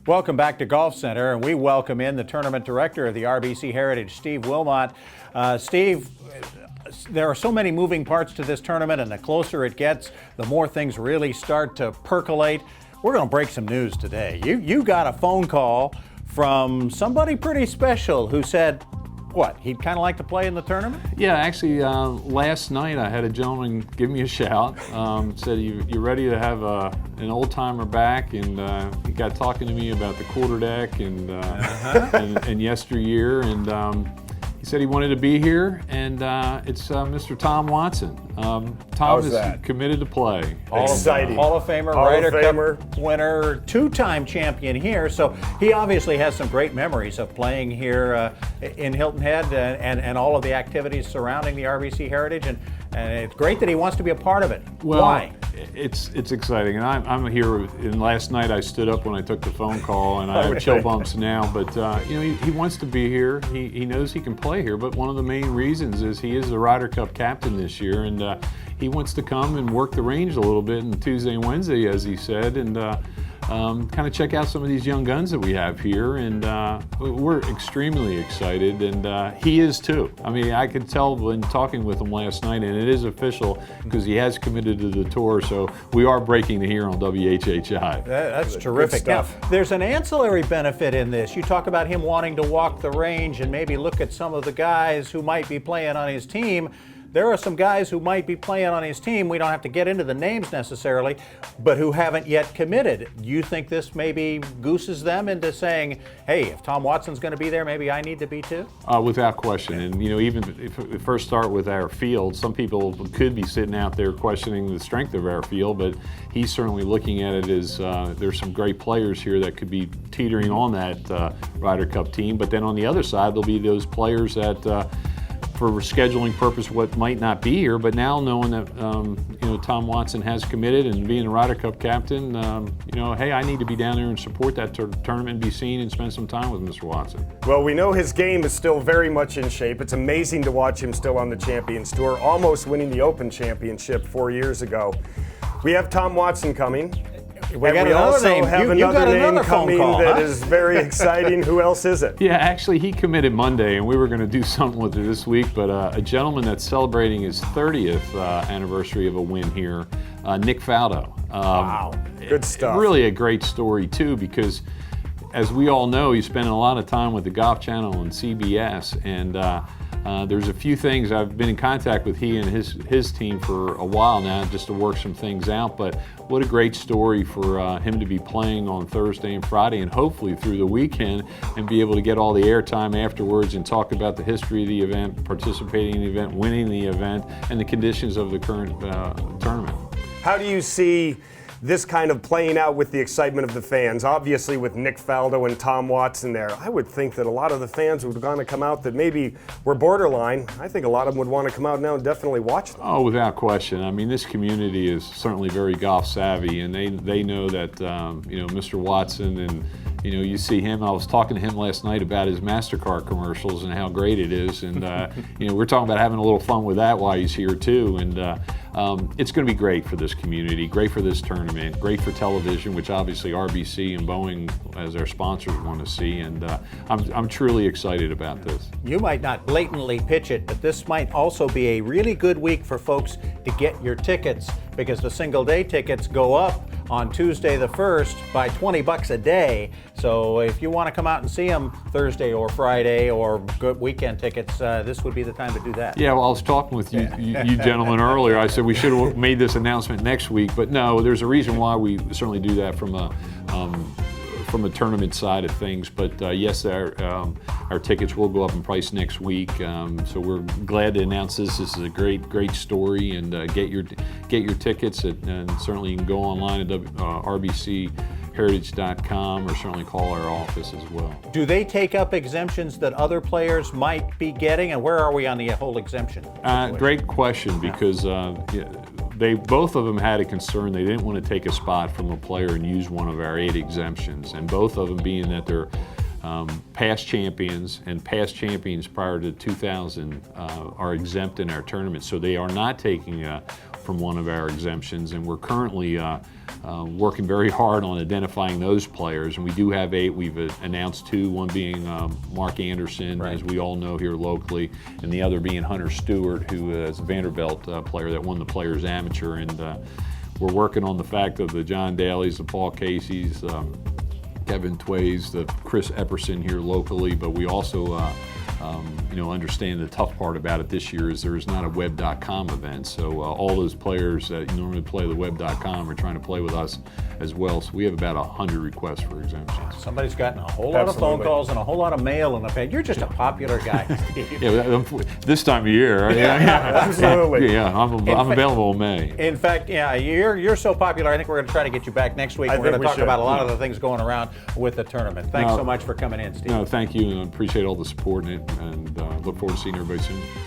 Welcome back to Golf Center, and we welcome in the tournament director of the RBC Heritage, Steve Wilmot. Steve, there are so many moving parts to this tournament, and the closer it gets, the more things really start to percolate. We're going to break some news today. You got a phone call from somebody pretty special who said, what, he'd kind of like to play in the tournament? Yeah, actually, last night I had a gentleman give me a shout, said, you ready to have an old-timer back? And he got talking to me about the quarter deck and, and yesteryear, and he said he wanted to be here, and it's Mr. Tom Watson. Tom is committed to play. Exciting. Hall of Famer, Ryder Cup winner, two-time champion here. So he obviously has some great memories of playing here in Hilton Head and all of the activities surrounding the RBC Heritage. And it's great that he wants to be a part of it. Well, why? It's exciting, and I'm here. And last night I stood up when I took the phone call, and I have chill bumps now. But you know, he wants to be here. He knows he can play here. But one of the main reasons is he is the Ryder Cup captain this year, and he wants to come and work the range a little bit on Tuesday and Wednesday, as he said, and kind of check out some of these young guns that we have here. And we're extremely excited, and he is too. I mean, I could tell when talking with him last night, and it is official because he has committed to the tour. So we are breaking the here on WHHI. That's terrific. Now, there's an ancillary benefit in this. You talk about him wanting to walk the range and maybe look at some of the guys who might be playing on his team. There are some guys who might be playing on his team, we don't have to get into the names necessarily, but who haven't yet committed. Do you think this maybe gooses them into saying, hey, if Tom Watson's going to be there, maybe I need to be too? Without question. And you know, even if we first start with our field, some people could be sitting out there questioning the strength of our field, but he's certainly looking at it as there's some great players here that could be teetering on that Ryder Cup team. But then on the other side, there'll be those players that for scheduling purpose what might not be here, but now knowing that you know, Tom Watson has committed and being a Ryder Cup captain, you know, hey, I need to be down there and support that tournament, be seen and spend some time with Mr. Watson. Well, we know his game is still very much in shape. It's amazing to watch him still on the Champions Tour, almost winning the Open Championship 4 years ago. We have Tom Watson coming. We also have another name coming that is very exciting. Who else is it? Yeah, actually, he committed Monday, and we were going to do something with it this week, but a gentleman that's celebrating his 30th anniversary of a win here, Nick Faldo. Wow, good stuff. Really a great story, too, because as we all know, he's spending a lot of time with the Golf Channel and CBS, and there's a few things. I've been in contact with he and his team for a while now just to work some things out, but what a great story for him to be playing on Thursday and Friday and hopefully through the weekend and be able to get all the airtime afterwards and talk about the history of the event, participating in the event, winning the event, and the conditions of the current tournament. How do you see this kind of playing out with the excitement of the fans? Obviously with Nick Faldo and Tom Watson there, I would think that a lot of the fans would want to come out that maybe were borderline. I think a lot of them would want to come out now and definitely watch them. Oh, without question. I mean, this community is certainly very golf savvy, and they know that you know, Mr. Watson, and you know, you see him. I was talking to him last night about his MasterCard commercials and how great it is, and you know, we're talking about having a little fun with that while he's here too, and it's going to be great for this community, great for this tournament, great for television, which obviously RBC and Boeing as our sponsors want to see, and I'm truly excited about this. You might not blatantly pitch it, but this might also be a really good week for folks to get your tickets, because the single day tickets go up on Tuesday the 1st by $20 a day. So if you want to come out and see them Thursday or Friday or good weekend tickets, this would be the time to do that. Yeah, well, I was talking with you gentlemen earlier. I said we should have made this announcement next week, but no, there's a reason why we certainly do that from a tournament side of things. But yes, our tickets will go up in price next week. So we're glad to announce this. This is a great story, and get your tickets and certainly you can go online at RBCHeritage.com or certainly call our office as well. Do they take up exemptions that other players might be getting, and where are we on the whole exemption situation? Great question, because they both of them had a concern. They didn't want to take a spot from a player and use one of our 8 exemptions, and both of them being that they're past champions, and past champions prior to 2000 are exempt in our tournament, so they are not taking from one of our exemptions, and we're currently working very hard on identifying those players. And we do have 8. We've announced 2, one being Mark Anderson, Right. as we all know here locally, and the other being Hunter Stewart, who is a Vanderbilt player that won the Players Amateur. And we're working on the fact of the John Daly's, the Paul Casey's, Kevin Tways, the Chris Epperson here locally, but we also understand the tough part about it this year is there's not a web.com event. So all those players that normally play the web.com are trying to play with us as well. So we have about 100 requests for exemptions. Somebody's gotten a whole lot of phone calls and a whole lot of mail in the page. You're just a popular guy, Steve. Yeah, this time of year. Absolutely. Yeah, I'm available in May. In fact, yeah, you're so popular, I think we're going to try to get you back next week. I We're going think to we talk should. about a lot of the things going around with the tournament. Thanks so much for coming in, Steve. No, thank you, and I appreciate all the support and look forward to seeing everybody soon.